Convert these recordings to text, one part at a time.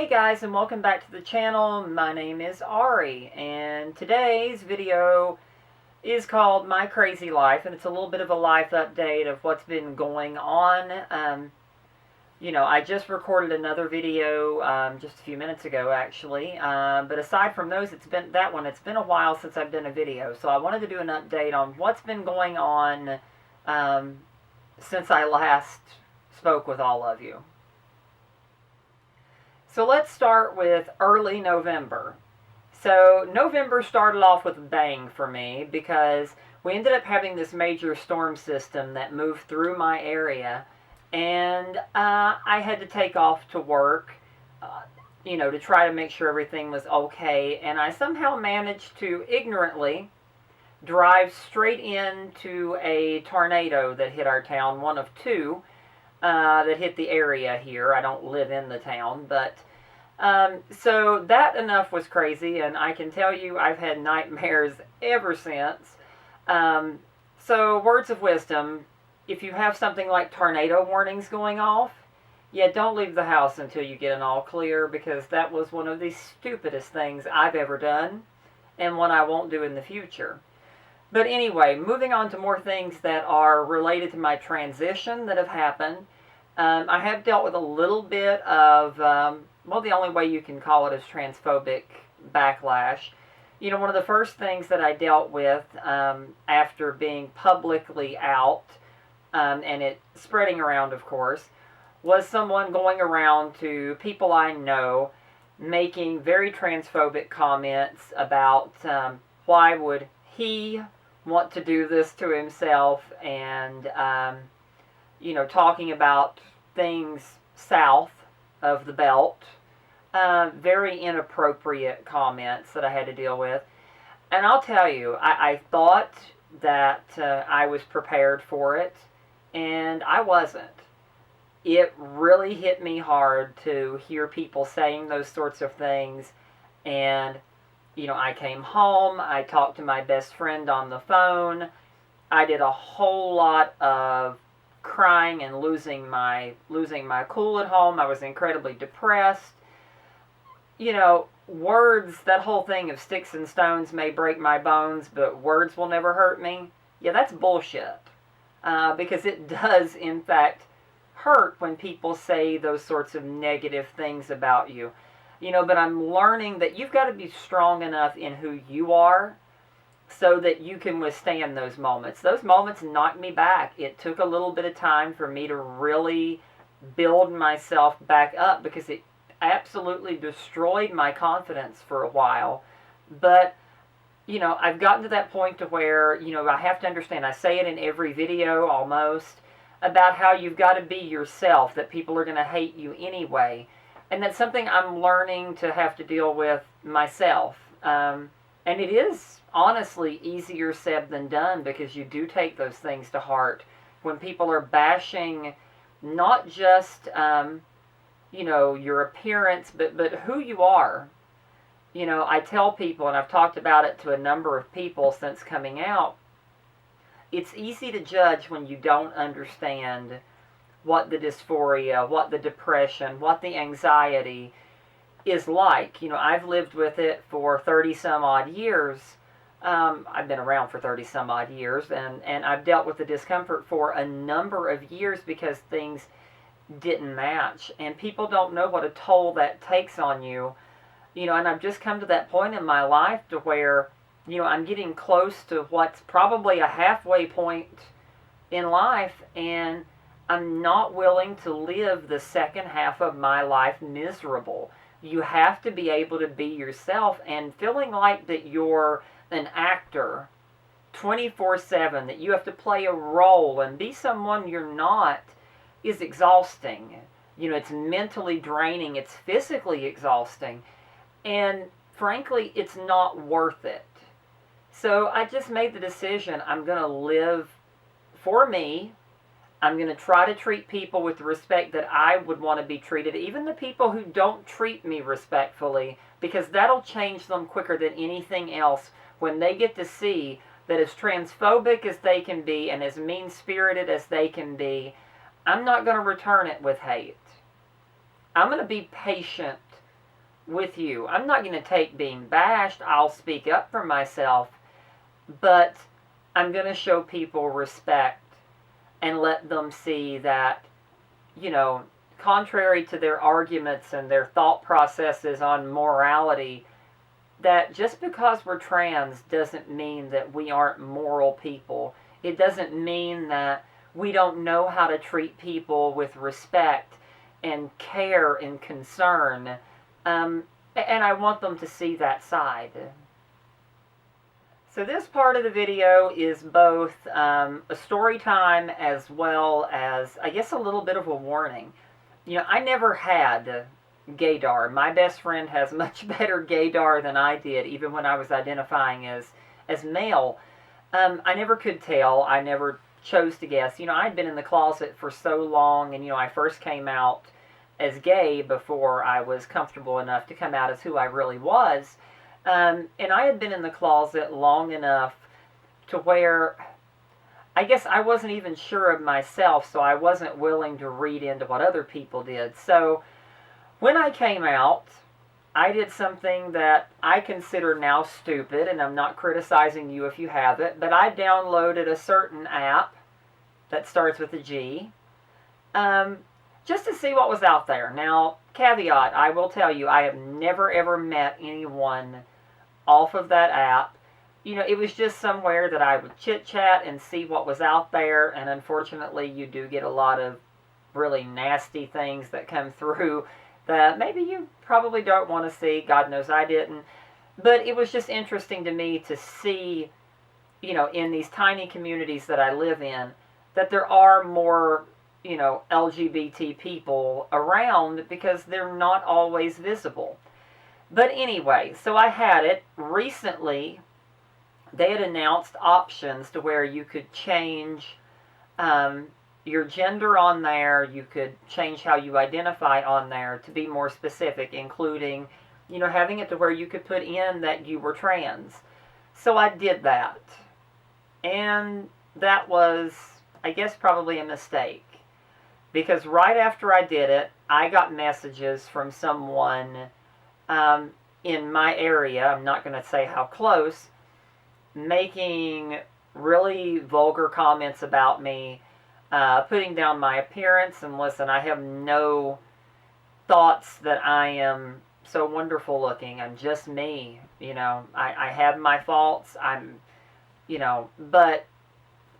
Hey guys, and welcome back to the channel. My name is Ari, and today's video is called My Crazy Life, and it's a little bit of a life update of what's been going on. I just recorded another video just a few minutes ago, actually, but aside from those, it's been a while since I've done a video, so I wanted to do an update on what's been going on since I last spoke with all of you. So let's start with early November. So November started off with a bang for me because we ended up having this major storm system that moved through my area, and I had to take off to work, to try to make sure everything was okay, and I somehow managed to ignorantly drive straight into a tornado that hit our town, one of two that hit the area here. I don't live in the town, but so that enough was crazy, and I can tell you I've had nightmares ever since. So words of wisdom, if you have something like tornado warnings going off, don't leave the house until you get an all clear, because that was one of the stupidest things I've ever done, and one I won't do in the future. But anyway, moving on to more things that are related to my transition that have happened. I have dealt with a little bit of, the only way you can call it is transphobic backlash. One of the first things that I dealt with after being publicly out, and it spreading around, of course, was someone going around to people I know making very transphobic comments about why would he want to do this to himself, and talking about things south of the belt, very inappropriate comments that I had to deal with. And I'll tell you, I thought that I was prepared for it, and I wasn't. It really hit me hard to hear people saying those sorts of things, and I came home, I talked to my best friend on the phone, I did a whole lot of crying and losing my cool at home. I was incredibly depressed. Words, that whole thing of sticks and stones may break my bones, but words will never hurt me. Yeah, that's bullshit. Because it does, in fact, hurt when people say those sorts of negative things about you. But I'm learning that you've got to be strong enough in who you are so that you can withstand those moments. Those moments knocked me back. It took a little bit of time for me to really build myself back up, because it absolutely destroyed my confidence for a while. But, I've gotten to that point to where, I have to understand, I say it in every video almost, about how you've got to be yourself, that people are going to hate you anyway. And that's something I'm learning to have to deal with myself. And it is honestly easier said than done, because you do take those things to heart when people are bashing not just, your appearance, but who you are. I tell people, and I've talked about it to a number of people since coming out, it's easy to judge when you don't understand what the dysphoria, what the depression, what the anxiety is like. I've lived with it for 30 some odd years. I've been around for 30 some odd years, and I've dealt with the discomfort for a number of years because things didn't match, and people don't know what a toll that takes on you. And I've just come to that point in my life to where, I'm getting close to what's probably a halfway point in life, and I'm not willing to live the second half of my life miserable. You have to be able to be yourself, and feeling like that you're an actor 24/7, that you have to play a role and be someone you're not, is exhausting. It's mentally draining, it's physically exhausting, and frankly, it's not worth it. So I just made the decision, I'm going to live for me. I'm going to try to treat people with the respect that I would want to be treated, even the people who don't treat me respectfully, because that'll change them quicker than anything else when they get to see that as transphobic as they can be and as mean-spirited as they can be, I'm not going to return it with hate. I'm going to be patient with you. I'm not going to take being bashed. I'll speak up for myself, but I'm going to show people respect and let them see that, contrary to their arguments and their thought processes on morality, that just because we're trans doesn't mean that we aren't moral people. It doesn't mean that we don't know how to treat people with respect and care and concern. And I want them to see that side. So this part of the video is both a story time as well as, I guess, a little bit of a warning. I never had gaydar. My best friend has much better gaydar than I did, even when I was identifying as male. I never could tell. I never chose to guess. I'd been in the closet for so long, and, I first came out as gay before I was comfortable enough to come out as who I really was. And I had been in the closet long enough to where I guess I wasn't even sure of myself, so I wasn't willing to read into what other people did. So when I came out, I did something that I consider now stupid, and I'm not criticizing you if you have it, but I downloaded a certain app that starts with a G, just to see what was out there. Now, caveat, I will tell you, I have never ever met anyone off of that app. It was just somewhere that I would chit-chat and see what was out there, and unfortunately you do get a lot of really nasty things that come through that maybe you probably don't want to see. God knows I didn't. But it was just interesting to me to see, in these tiny communities that I live in, that there are more, LGBT people around, because they're not always visible. But anyway, so I had it. Recently, they had announced options to where you could change your gender on there. You could change how you identify on there to be more specific, including, having it to where you could put in that you were trans. So I did that. And that was, I guess, probably a mistake. Because right after I did it, I got messages from someone in my area, I'm not going to say how close, making really vulgar comments about me, putting down my appearance. And listen, I have no thoughts that I am so wonderful looking. I'm just me. I have my faults. But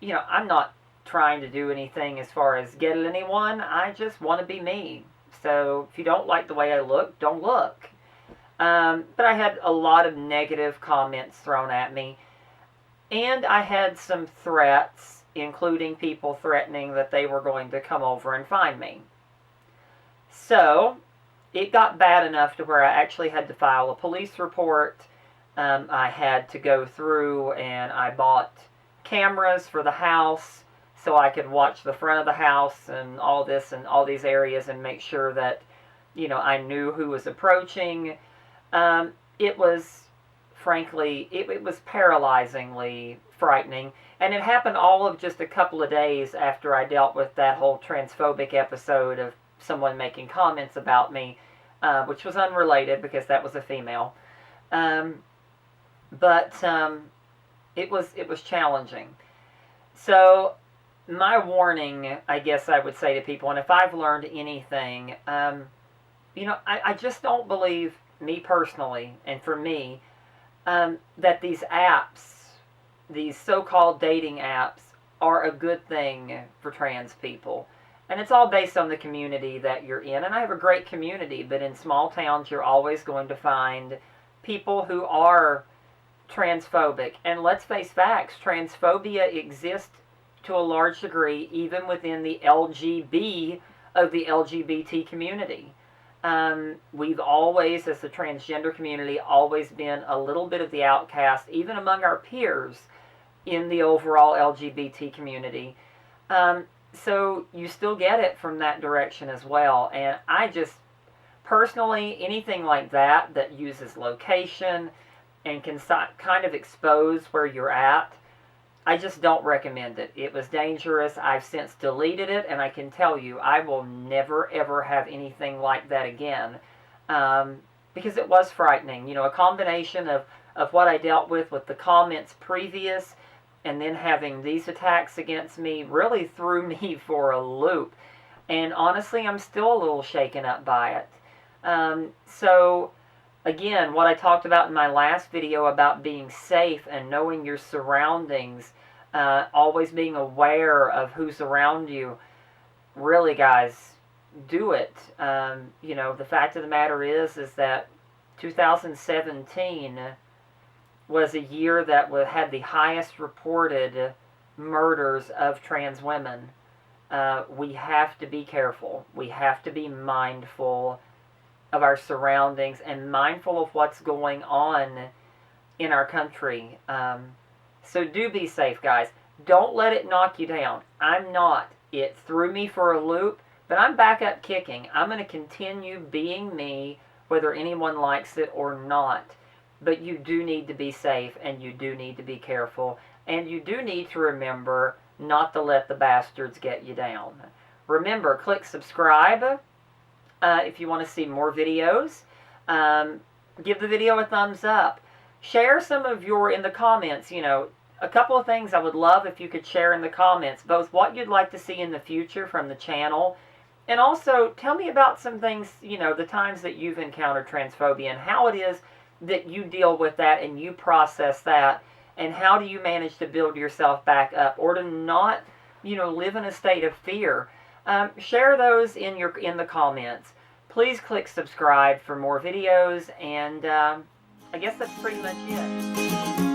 I'm not trying to do anything as far as get at anyone. I just want to be me. So if you don't like the way I look, don't look. But I had a lot of negative comments thrown at me. And I had some threats, including people threatening that they were going to come over and find me. So it got bad enough to where I actually had to file a police report. I had to go through and I bought cameras for the house so I could watch the front of the house and all this and all these areas and make sure that, I knew who was approaching. It was, frankly, it was paralyzingly frightening. And it happened all of just a couple of days after I dealt with that whole transphobic episode of someone making comments about me, which was unrelated because that was a female. But it was challenging. So my warning, I guess I would say to people, and if I've learned anything, I just don't believe, me personally, and for me, that these apps, these so-called dating apps, are a good thing for trans people. And it's all based on the community that you're in. And I have a great community, but in small towns you're always going to find people who are transphobic. And let's face facts, transphobia exists to a large degree even within the LGB of the LGBT community. We've always, as the transgender community, always been a little bit of the outcast, even among our peers in the overall LGBT community. So you still get it from that direction as well. And I just, personally, anything like that that uses location and can kind of expose where you're at, I just don't recommend it. It was dangerous. I've since deleted it, and I can tell you, I will never, ever have anything like that again. because it was frightening. You know, a combination of what I dealt with the comments previous, and then having these attacks against me really threw me for a loop. And honestly, I'm still a little shaken up by it. So, again, what I talked about in my last video about being safe and knowing your surroundings, always being aware of who's around you, really, guys, do it. You know, the fact of the matter is that 2017 was a year that had the highest reported murders of trans women. We have to be careful. We have to be mindful of our surroundings and mindful of what's going on in our country. So do be safe, guys. Don't let it knock you down. I'm not. It threw me for a loop, but I'm back up kicking. I'm going to continue being me, whether anyone likes it or not. But you do need to be safe, and you do need to be careful, and you do need to remember not to let the bastards get you down. Remember, click subscribe if you want to see more videos. Give the video a thumbs up. Share some of in the comments, you know, a couple of things I would love if you could share in the comments, both what you'd like to see in the future from the channel, and also tell me about some things, you know, the times that you've encountered transphobia and how it is that you deal with that and you process that, and how do you manage to build yourself back up or to not, you know, live in a state of fear. Share those in the comments. Please click subscribe for more videos, and I guess that's pretty much it.